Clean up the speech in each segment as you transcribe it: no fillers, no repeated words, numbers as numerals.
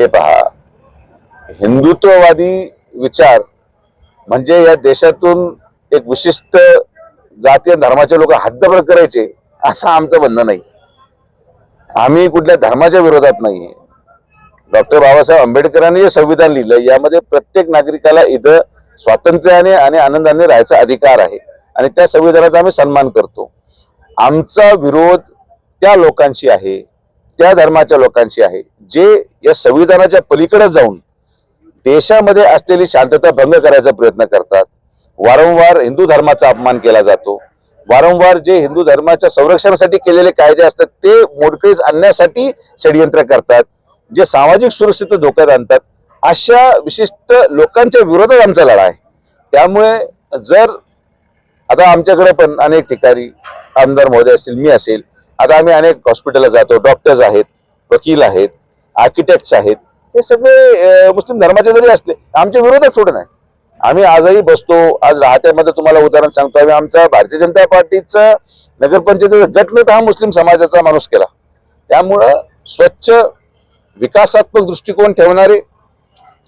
हे पहा, हिंदुत्ववादी विचार म्हणजे या देशातून एक विशिष्ट जाती आणि धर्माचे लोक हद्दपार करायचे असं आमचं म्हणणं नाही. आम्ही कुठल्या धर्माच्या विरोधात नाहीये. डॉक्टर बाबासाहेब आंबेडकरांनी जे संविधान लिहिलं यामध्ये प्रत्येक नागरिकाला इथं स्वातंत्र्याने आणि आनंदाने राहायचा अधिकार आहे आणि त्या संविधानाचा आम्ही सन्मान करतो. आमचा विरोध त्या लोकांशी आहे, त्या धर्माच्या लोकांशी आहे जे या संविधानाच्या पलीकडे जाऊन देशामध्ये असलेली शांतता भंग करायचा प्रयत्न करतात. वारंवार हिंदू धर्माचा अपमान केला जातो. वारंवार जे हिंदू धर्माच्या संरक्षणासाठी केलेले कायदे असतात ते मोडकळीस आणण्यासाठी षडयंत्र करतात, जे सामाजिक सुरक्षितता धोक्यात आणतात. अशा विशिष्ट लोकांच्या विरोधात आमचा लढा आहे. त्यामुळे जर आता आमच्याकडे पण अनेक ठिकाणी आमदार महोदय असतील, मी असेल, आता आम्ही अनेक हॉस्पिटलला जातो, डॉक्टर्स आहेत, वकील आहेत, आर्किटेक्ट्स आहेत, हे सगळे मुस्लिम धर्माचे जरी असले आमच्या विरोधात थोडं नाही. आम्ही आजही बसतो. आज राहत्यामध्ये तुम्हाला उदाहरण सांगतो, आम्ही आमचा भारतीय जनता पार्टीचा नगरपंचायतीचा गटनेता हा मुस्लिम समाजाचा माणूस केला. त्यामुळं स्वच्छ विकासात्मक दृष्टिकोन ठेवणारे,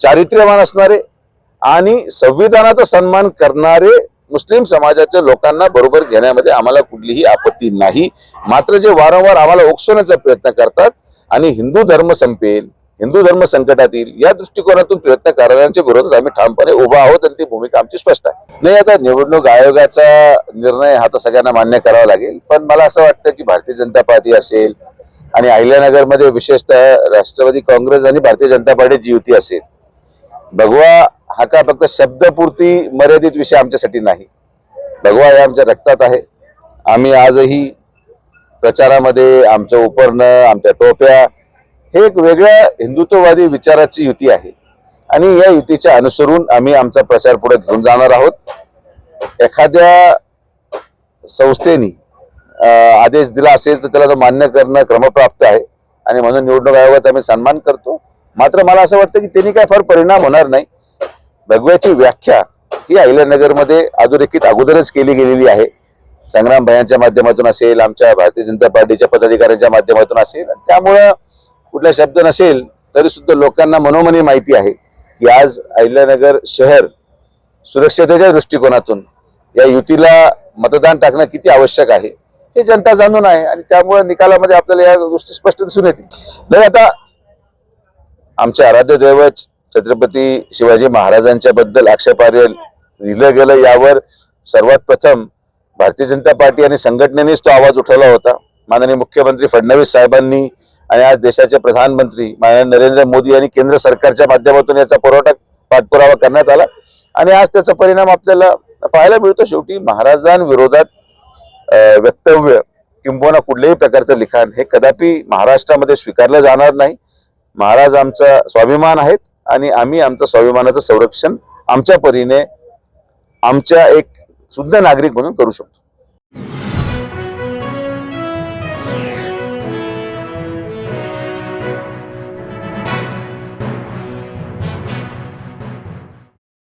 चारित्र्यवान असणारे आणि संविधानाचा सन्मान करणारे मुस्लिम समाजाच्या लोकांना बरोबर घेण्यामध्ये आम्हाला कुठलीही आपत्ती नाही. मात्र जे वारंवार आम्हाला उकसवण्याचा प्रयत्न करतात आणि हिंदू धर्म संपेल, हिंदू धर्म संकटात येईल या दृष्टिकोनातून प्रयत्न करणाऱ्यांच्या विरोधात आम्ही ठामपणे उभा आहोत आणि ती भूमिका आमची स्पष्ट आहे. नाही, आता निवडणूक आयोगाचा निर्णय हा तर सगळ्यांना मान्य करावा लागेल, पण मला असं वाटतं की भारतीय जनता पार्टी असेल आणि अहिल्यानगरमध्ये विशेषतः राष्ट्रवादी काँग्रेस आणि भारतीय जनता पार्टीची युती असेल, भगवा हा का फक्त शब्दपूर्ती मर्यादित विषय आमच्यासाठी नाही. भगवा हे आमच्या रक्तात आहे. आम्ही आजही प्रचारामध्ये आमचं उपरणं, आमच्या टोप्या हे एक वेगळ्या हिंदुत्ववादी विचाराची युती आहे आणि या युतीच्या अनुसरून आम्ही आमचा प्रचार पुढे घेऊन जाणार आहोत. एखाद्या संस्थेने आदेश दिला असेल तर त्याला तो मान्य करणं क्रमप्राप्त आहे आणि म्हणून निवडणूक आयोगाचा आम्ही सन्मान करतो. मात्र मला असं वाटतं की त्यांनी काय फार परिणाम होणार नाही. भगव्याची व्याख्या ही अहिल्यानगरमध्ये अधोरेखित अगोदरच केली गेलेली आहे. संग्राम भैयांच्या माध्यमातून असेल, आमच्या भारतीय जनता पार्टीच्या पदाधिकाऱ्यांच्या माध्यमातून असेल. त्यामुळं कुठला शब्द नसेल तरी सुद्धा लोकांना मनोमनी माहिती आहे की आज अहिल्यानगर शहर सुरक्षतेच्या दृष्टिकोनातून या युतीला मतदान टाकणं किती आवश्यक आहे हे जनता जाणून आहे आणि त्यामुळे निकालामध्ये आपल्याला या गोष्टी स्पष्ट दिसून येतील. नाही, आता आमचे आराध्य दैवत छत्रपती शिवाजी महाराजांच्या बद्दल आक्षेपार्ह लिहिलं गेलं यावर सर्वात प्रथम भारतीय जनता पार्टी आणि संघटनेनेच तो आवाज उठवला होता. माननीय मुख्यमंत्री फडणवीस साहेबांनी आणि आज देशाचे प्रधानमंत्री माननीय नरेंद्र मोदी यांनी केंद्र सरकारच्या माध्यमातून याचा पाठपुरावा करण्यात आला आणि आज त्याचा परिणाम आपल्याला पाहायला मिळतो. शेवटी महाराजांविरोधात वक्तव्य किंबहुना कुठल्याही प्रकारचं लिखाण हे कदापि महाराष्ट्रामध्ये स्वीकारलं जाणार नाही. महाराज आमचा स्वाभिमान आहेत आणि आम्ही आमच्या स्वाभिमानाचं संरक्षण आमच्या परीने आमच्या एक शुद्ध नागरिक म्हणून करू शकतो.